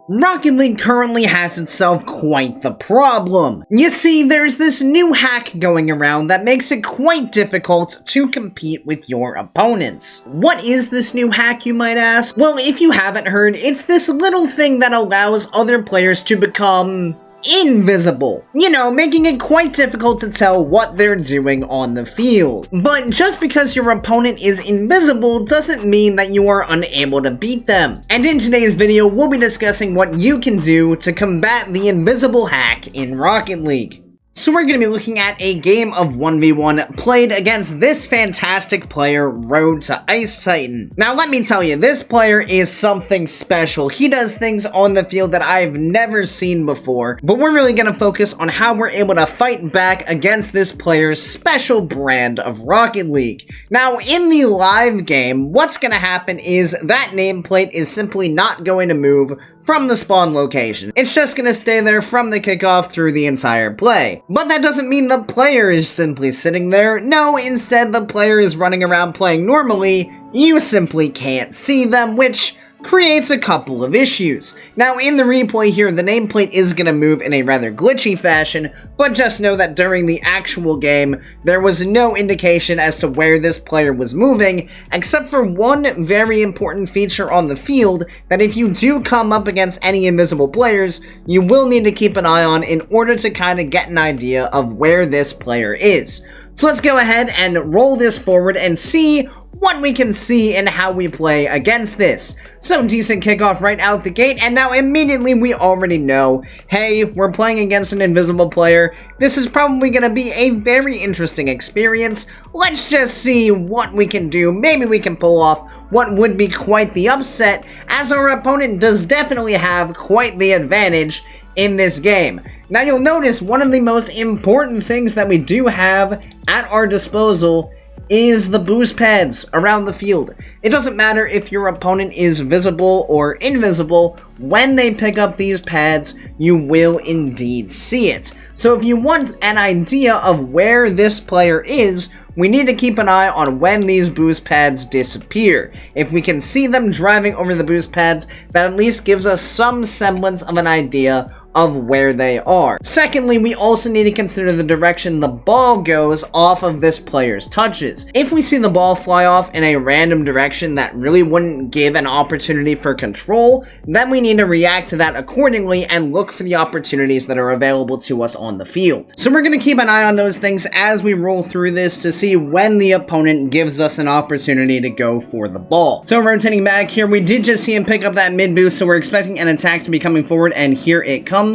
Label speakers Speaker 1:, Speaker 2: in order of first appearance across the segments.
Speaker 1: Rocket League currently has itself quite the problem. You see, there's this new hack going around that makes it quite difficult to compete with your opponents. What is this new hack, you might ask? Well, if you haven't heard, it's this little thing that allows other players to become invisible. You know, making it quite difficult to tell what they're doing on the field. But just because your opponent is invisible doesn't mean that you are unable to beat them. And in today's video, we'll be discussing what you can do to combat the invisible hack in Rocket League. So we're going to be looking at a game of 1v1 played against this fantastic player, Road to Ice Titan. Now let me tell you, this player is something special. He does things on the field that I've never seen before, but we're really going to focus on how we're able to fight back against this player's special brand of Rocket League. Now in the live game, what's going to happen is that nameplate is simply not going to move from the spawn location. It's just gonna stay there from the kickoff through the entire play. But that doesn't mean the player is simply sitting there. No, instead the player is running around playing normally. You simply can't see them, which creates a couple of issues. Now in the replay here, the nameplate is going to move in a rather glitchy fashion, but just know that during the actual game, there was no indication as to where this player was moving, except for one very important feature on the field that if you do come up against any invisible players, you will need to keep an eye on in order to kind of get an idea of where this player is. So let's go ahead and roll this forward and see what we can see and how we play against this. So decent kickoff right out the gate, and now immediately we already know, hey, we're playing against an invisible player. This is probably going to be a very interesting experience. Let's just see what we can do. Maybe we can pull off what would be quite the upset, as our opponent does definitely have quite the advantage in this game. Now you'll notice one of the most important things that we do have at our disposal is the boost pads around the field. It doesn't matter if your opponent is visible or invisible, when they pick up these pads, you will indeed see it. So if you want an idea of where this player is, we need to keep an eye on when these boost pads disappear. If we can see them driving over the boost pads, that at least gives us some semblance of an idea of where they are. Secondly, we also need to consider the direction the ball goes off of this player's touches. If we see the ball fly off in a random direction that really wouldn't give an opportunity for control, then we need to react to that accordingly and look for the opportunities that are available to us on the field. So we're going to keep an eye on those things as we roll through this to see when the opponent gives us an opportunity to go for the ball. So rotating back here, we did just see him pick up that mid boost, so we're expecting an attack to be coming forward, and here it comes.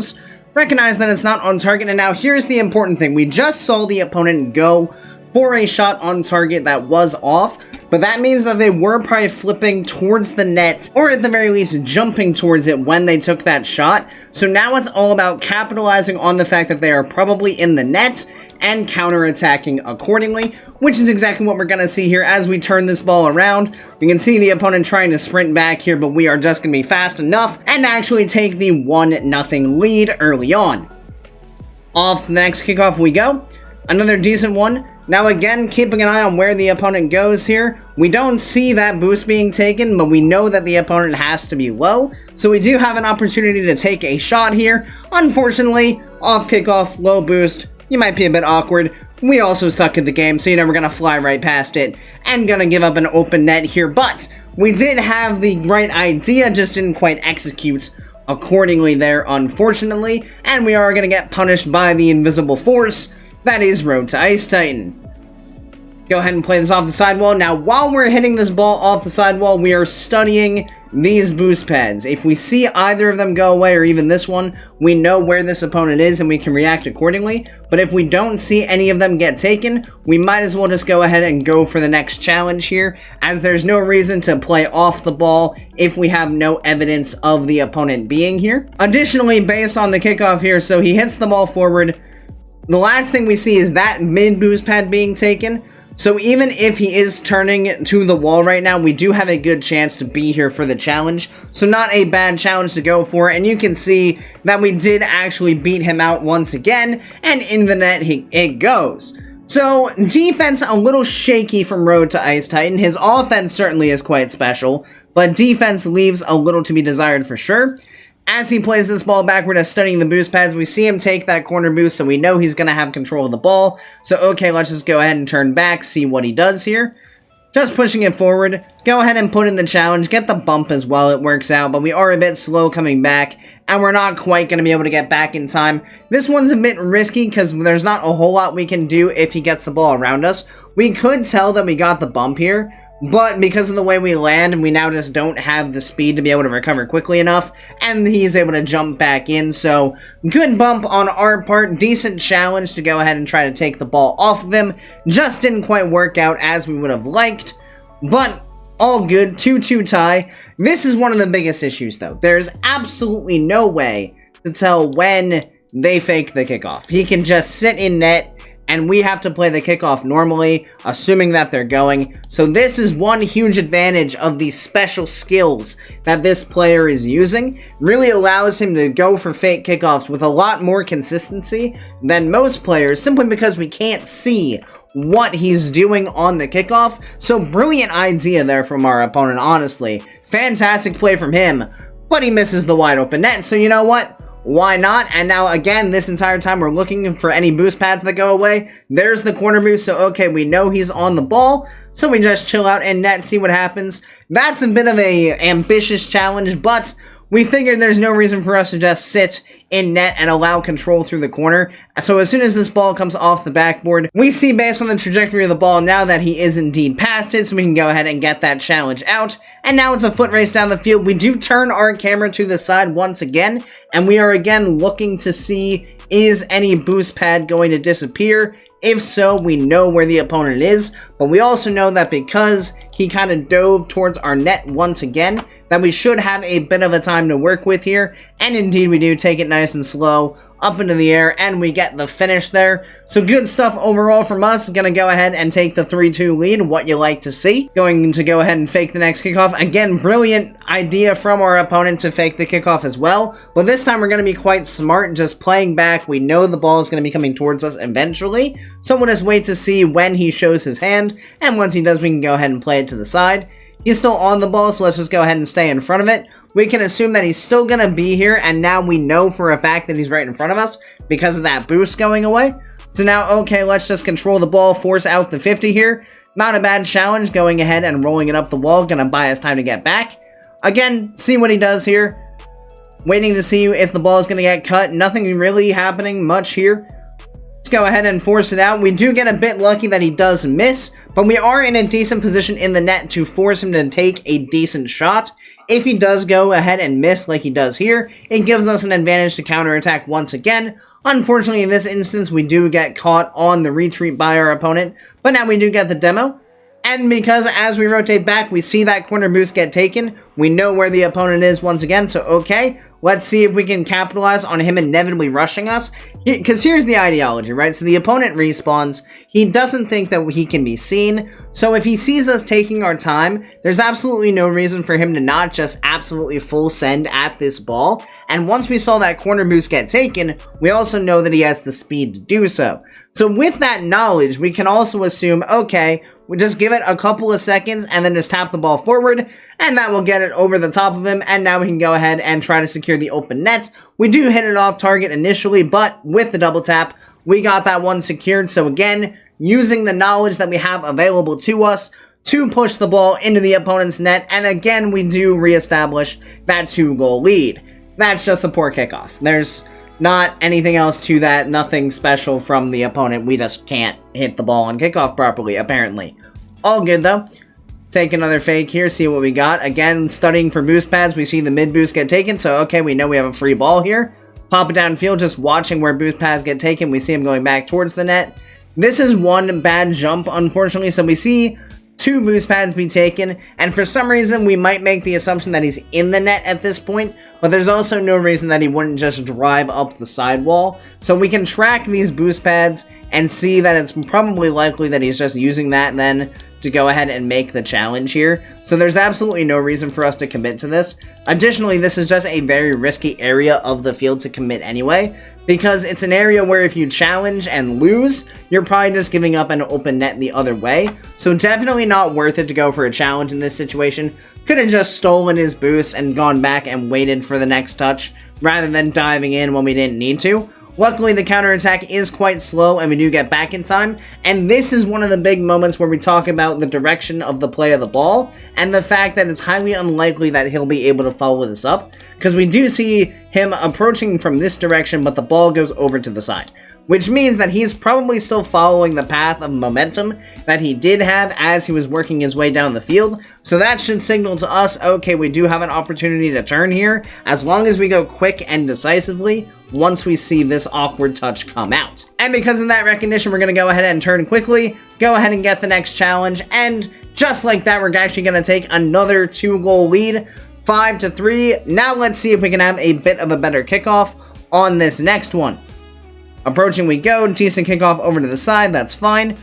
Speaker 1: Recognize that it's not on target, and now here's the important thing. We just saw the opponent go for a shot on target that was off, but that means that they were probably flipping towards the net, or at the very least jumping towards it when they took that shot. So now it's all about capitalizing on the fact that they are probably in the net and counter-attacking accordingly, which is exactly what we're going to see here as we turn this ball around. We can see the opponent trying to sprint back here, but we are just going to be fast enough and actually take the 1-0 lead early on. Off to the next kickoff we go. Another decent one. Now again, keeping an eye on where the opponent goes here. We don't see that boost being taken, but we know that the opponent has to be low. So we do have an opportunity to take a shot here. Unfortunately, off kickoff, low boost. You might be a bit awkward. We also suck at the game, so you know we're going to fly right past it and going to give up an open net here. But we did have the right idea, just didn't quite execute accordingly there, unfortunately. And we are going to get punished by the invisible force that is Road to Ice Titan. Go ahead and play this off the sidewall. Now, while we're hitting this ball off the sidewall, we are studying these boost pads. If we see either of them go away, or even this one, we know where this opponent is and we can react accordingly. But if we don't see any of them get taken, we might as well just go ahead and go for the next challenge here, as there's no reason to play off the ball if we have no evidence of the opponent being here. Additionally, based on the kickoff here, so he hits the ball forward. The last thing we see is that mid boost pad being taken. So even if he is turning to the wall right now, we do have a good chance to be here for the challenge. So not a bad challenge to go for. And you can see that we did actually beat him out once again. And in the net, it goes. So defense a little shaky from Road to Ice Titan. His offense certainly is quite special, but defense leaves a little to be desired for sure. As he plays this ball back, we're just studying the boost pads. We see him take that corner boost, so we know he's going to have control of the ball. So, okay, let's just go ahead and turn back, see what he does here. Just pushing it forward. Go ahead and put in the challenge. Get the bump as well. It works out, but we are a bit slow coming back, and we're not quite going to be able to get back in time. This one's a bit risky because there's not a whole lot we can do if he gets the ball around us. We could tell that we got the bump here, but because of the way we land, we now just don't have the speed to be able to recover quickly enough, and he's able to jump back in. So, good bump on our part, decent challenge to go ahead and try to take the ball off of him. Just didn't quite work out as we would have liked, but all good, 2-2 tie. This is one of the biggest issues though. There's absolutely no way to tell when they fake the kickoff. He can just sit in net, and we have to play the kickoff normally, assuming that they're going. So this is one huge advantage of the special skills that this player is using. Really allows him to go for fake kickoffs with a lot more consistency than most players, simply because we can't see what he's doing on the kickoff. So brilliant idea there from our opponent, honestly. Fantastic play from him, but he misses the wide open net. So you know what? Why not? And now again, this entire time we're looking for any boost pads that go away. There's the corner boost, so okay, we know he's on the ball, so we just chill out in net, see what happens. That's a bit of a ambitious challenge, but we figured there's no reason for us to just sit in net and allow control through the corner. So as soon as this ball comes off the backboard, we see based on the trajectory of the ball now that he is indeed past it, so we can go ahead and get that challenge out. And now it's a foot race down the field. We do turn our camera to the side once again, and we are again looking to see, is any boost pad going to disappear? If so, we know where the opponent is, but we also know that because he kind of dove towards our net once again, that we should have a bit of a time to work with here, and indeed we do. Take it nice and slow, up into the air, and we get the finish there. So good stuff overall from us. Gonna go ahead and take the 3-2 lead, what you like to see. Going to go ahead and fake the next kickoff. Again, brilliant idea from our opponent to fake the kickoff as well, but this time we're gonna be quite smart, just playing back. We know the ball is gonna be coming towards us eventually, so we'll just wait to see when he shows his hand, and once he does, we can go ahead and play it to the side. He's still on the ball, so let's just go ahead and stay in front of it. We can assume that he's still going to be here, and now we know for a fact that he's right in front of us because of that boost going away. So now, okay, let's just control the ball, force out the 50 here. Not a bad challenge, going ahead and rolling it up the wall. Going to buy us time to get back. Again, see what he does here. Waiting to see if the ball is going to get cut. Nothing really happening much here. Let's go ahead and force it out. We do get a bit lucky that he does miss, but we are in a decent position in the net to force him to take a decent shot. If he does go ahead and miss like he does here, it gives us an advantage to counterattack once again. Unfortunately, in this instance, we do get caught on the retreat by our opponent, but now we do get the demo. And because as we rotate back, we see that corner boost get taken, we know where the opponent is once again, so okay, let's see if we can capitalize on him inevitably rushing us. Because here's the ideology, right? So the opponent respawns, he doesn't think that he can be seen, so if he sees us taking our time, there's absolutely no reason for him to not just absolutely full send at this ball. And once we saw that corner boost get taken, we also know that he has the speed to do so. So with that knowledge, we can also assume, okay, we just give it a couple of seconds and then just tap the ball forward, and that will get it over the top of him, and now we can go ahead and try to secure the open net. We do hit it off target initially, but with the double tap, we got that one secured. So again, using the knowledge that we have available to us to push the ball into the opponent's net, and again, we do reestablish that 2-goal lead. That's just a poor kickoff. There's not anything else to that, nothing special from the opponent. We just can't hit the ball on kickoff properly, apparently. All good, though. Take another fake here, see what we got. Again, studying for boost pads, we see the mid boost get taken, so okay, we know we have a free ball here. Pop it downfield, just watching where boost pads get taken. We see him going back towards the net. This is one bad jump, unfortunately, so we see 2 boost pads be taken, and for some reason we might make the assumption that he's in the net at this point, but there's also no reason that he wouldn't just drive up the sidewall. So we can track these boost pads and see that it's probably likely that he's just using that then to go ahead and make the challenge here. So there's absolutely no reason for us to commit to this. Additionally, this is just a very risky area of the field to commit anyway, because it's an area where if you challenge and lose, you're probably just giving up an open net the other way. So definitely not worth it to go for a challenge in this situation. Could have just stolen his boost and gone back and waited for the next touch, rather than diving in when we didn't need to. Luckily, the counterattack is quite slow, and we do get back in time, and this is one of the big moments where we talk about the direction of the play of the ball, and the fact that it's highly unlikely that he'll be able to follow this up, because we do see him approaching from this direction, but the ball goes over to the side. Which means that he's probably still following the path of momentum that he did have as he was working his way down the field. So that should signal to us, okay, we do have an opportunity to turn here, as long as we go quick and decisively once we see this awkward touch come out. And because of that recognition, we're going to go ahead and turn quickly, go ahead and get the next challenge, and just like that, we're actually going to take another 2-goal lead, 5-3. Now let's see if we can have a bit of a better kickoff on this next one. Approaching we go, decent kickoff over to the side, that's fine.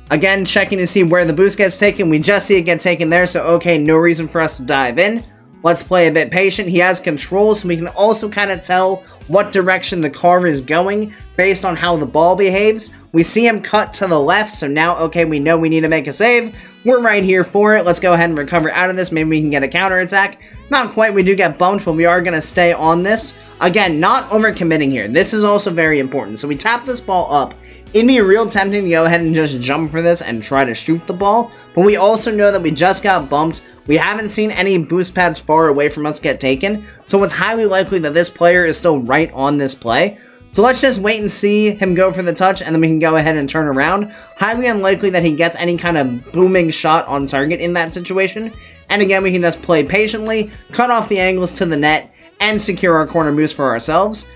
Speaker 1: Again, checking to see where the boost gets taken, we just see it get taken there, so okay, no reason for us to dive in. Let's play a bit patient. He has control, so we can also kind of tell what direction the car is going based on how the ball behaves. We see him cut to the left, so now, okay, we know we need to make a save. We're right here for it. Let's go ahead and recover out of this. Maybe we can get a counterattack. Not quite, we do get bumped, but we are going to stay on this. Again, not overcommitting here. This is also very important. So we tap this ball up. It'd be real tempting to go ahead and just jump for this and try to shoot the ball, but we also know that we just got bumped. We haven't seen any boost pads far away from us get taken, so it's highly likely that this player is still right on this play. So let's just wait and see him go for the touch, and then we can go ahead and turn around. Highly unlikely that he gets any kind of booming shot on target in that situation. And again, we can just play patiently, cut off the angles to the net, and secure our corner boost for ourselves.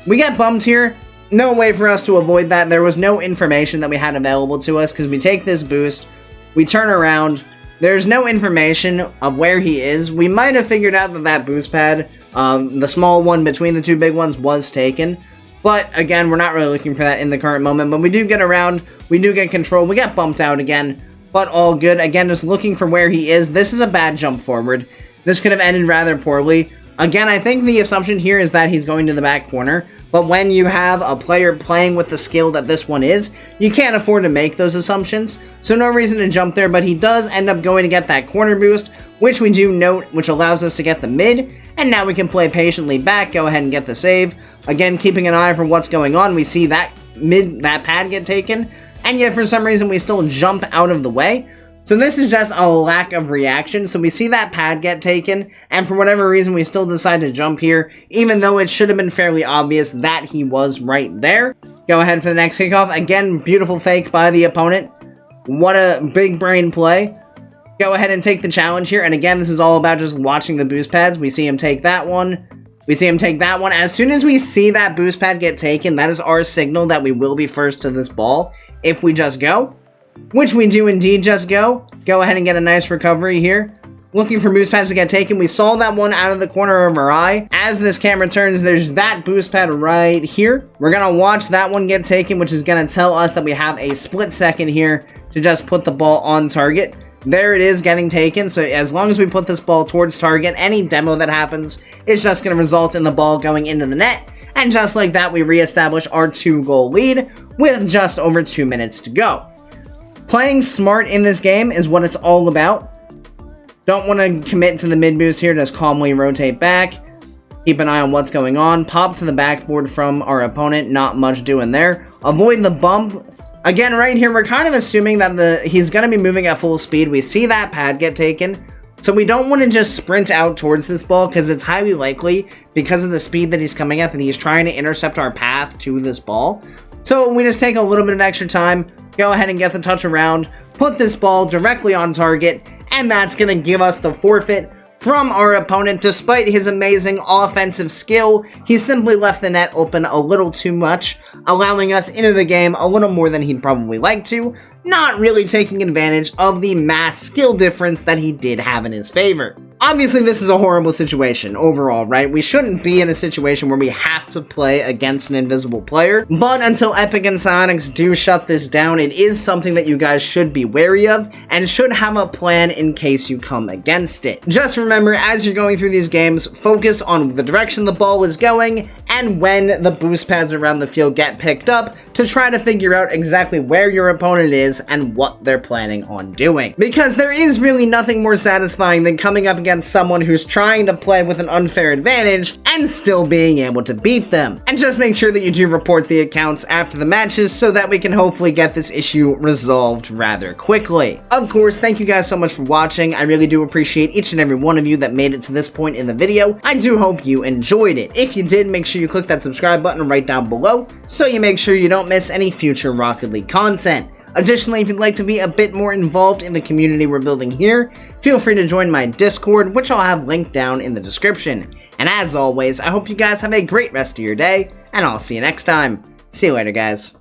Speaker 1: We get bumped here. No way for us to avoid that. There was no information that we had available to us because we take this boost, we turn around. There's no information of where he is. We might have figured out that that boost pad, the small one between the two big ones, was taken. But again, we're not really looking for that in the current moment. But we do get around. We do get control. We get bumped out again. But all good. Again, just looking for where he is. This is a bad jump forward. This could have ended rather poorly. Again, I think the assumption here is that he's going to the back corner, but when you have a player playing with the skill that this one is, you can't afford to make those assumptions, so no reason to jump there, but he does end up going to get that corner boost, which we do note, which allows us to get the mid, and now we can play patiently back, go ahead and get the save. Again, keeping an eye for what's going on, we see that that pad get taken, and yet for some reason we still jump out of the way. So this is just a lack of reaction. So we see that pad get taken, and for whatever reason we still decide to jump here, even though it should have been fairly obvious that he was right there. Go ahead for the next kickoff. Again, beautiful fake by the opponent. What a big brain play. Go ahead and take the challenge here, and again, this is all about just watching the boost pads. We see him take that one. We see him take that one. As soon as we see that boost pad get taken, that is our signal that we will be first to this ball if we just go. Which we do indeed just go. Go ahead and get a nice recovery here. Looking for boost pads to get taken. We saw that one out of the corner of our eye. As this camera turns, there's that boost pad right here. We're going to watch that one get taken, which is going to tell us that we have a split second here to just put the ball on target. There it is getting taken. So as long as we put this ball towards target, any demo that happens is just going to result in the ball going into the net. And just like that, we reestablish our 2-goal lead with just over 2 minutes to go. Playing smart in this game is what it's all about. Don't want to commit to the mid boost here, just calmly rotate back. Keep an eye on what's going on. Pop to the backboard from our opponent, not much doing there. Avoid the bump. Again, right here, we're kind of assuming that he's going to be moving at full speed. We see that pad get taken. So we don't want to just sprint out towards this ball because it's highly likely, because of the speed that he's coming at, that he's trying to intercept our path to this ball. So we just take a little bit of extra time, go ahead and get the touch around, put this ball directly on target, and that's going to give us the forfeit from our opponent. Despite his amazing offensive skill, he simply left the net open a little too much, allowing us into the game a little more than he'd probably like to, not really taking advantage of the mass skill difference that he did have in his favor. Obviously, this is a horrible situation overall, right? We shouldn't be in a situation where we have to play against an invisible player, but until Epic and Psyonix do shut this down, it is something that you guys should be wary of and should have a plan in case you come against it. Just remember, as you're going through these games, focus on the direction the ball is going and when the boost pads around the field get picked up to try to figure out exactly where your opponent is is and what they're planning on doing. Because there is really nothing more satisfying than coming up against someone who's trying to play with an unfair advantage and still being able to beat them. And just make sure that you do report the accounts after the matches so that we can hopefully get this issue resolved rather quickly. Of course, thank you guys so much for watching. I really do appreciate each and every one of you that made it to this point in the video. I do hope you enjoyed it. If you did, make sure you click that subscribe button right down below so you make sure you don't miss any future Rocket League content. Additionally, if you'd like to be a bit more involved in the community we're building here, feel free to join my Discord, which I'll have linked down in the description. And as always, I hope you guys have a great rest of your day, and I'll see you next time. See you later, guys.